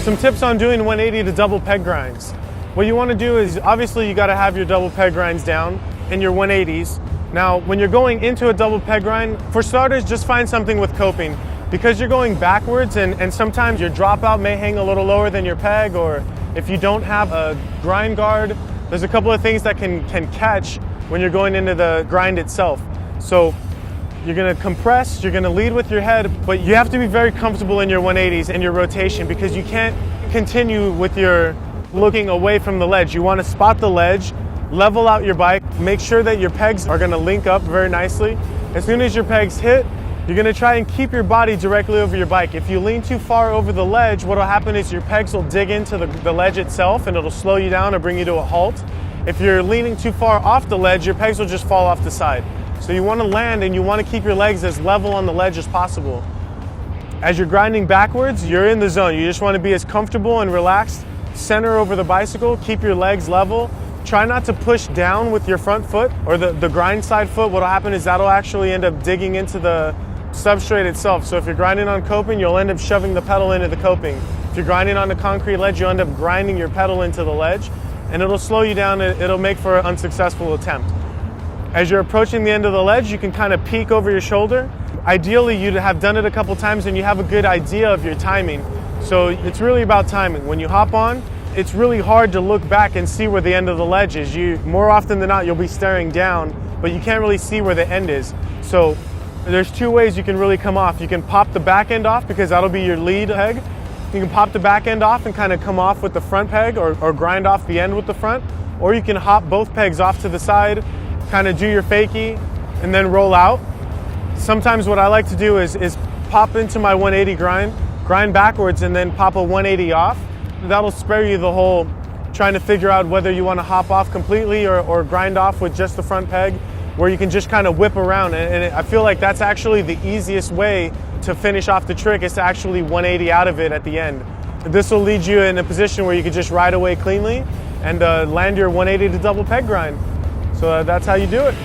Some tips on doing 180 to double peg grinds. What you want to do is, obviously you got to have your double peg grinds down in your 180s. Now, when you're going into a double peg grind, for starters, just find something with coping. Because you're going backwards and sometimes your dropout may hang a little lower than your peg, or if you don't have a grind guard, there's a couple of things that can catch when you're going into the grind itself. So you're going to compress, you're going to lead with your head, but you have to be very comfortable in your 180s and your rotation, because you can't continue with your looking away from the ledge. You want to spot the ledge, level out your bike, make sure that your pegs are going to link up very nicely. As soon as your pegs hit, you're going to try and keep your body directly over your bike. If you lean too far over the ledge, what will happen is your pegs will dig into the ledge itself and it'll slow you down or bring you to a halt. If you're leaning too far off the ledge, your pegs will just fall off the side. So you want to land and you want to keep your legs as level on the ledge as possible. As you're grinding backwards, you're in the zone. You just want to be as comfortable and relaxed. Center over the bicycle, keep your legs level. Try not to push down with your front foot or the grind side foot. What will happen is that'll actually end up digging into the substrate itself. So if you're grinding on coping, you'll end up shoving the pedal into the coping. If you're grinding on the concrete ledge, you'll end up grinding your pedal into the ledge, and it'll slow you down. It'll make for an unsuccessful attempt. As you're approaching the end of the ledge, you can kind of peek over your shoulder. Ideally, you'd have done it a couple times and you have a good idea of your timing. So it's really about timing. When you hop on, it's really hard to look back and see where the end of the ledge is. More often than not, you'll be staring down, but you can't really see where the end is. So there's two ways you can really come off. You can pop the back end off, because that'll be your lead peg. You can pop the back end off and kind of come off with the front peg, or grind off the end with the front. Or you can hop both pegs off to the side, kind of do your fakie, and then roll out. Sometimes what I like to do is pop into my 180 grind backwards, and then pop a 180 off. That'll spare you the whole trying to figure out whether you want to hop off completely or grind off with just the front peg, where you can just kind of whip around. And I feel like that's actually the easiest way to finish off the trick, is to actually 180 out of it at the end. This will lead you in a position where you can just ride away cleanly and land your 180 to double peg grind. So that's how you do it.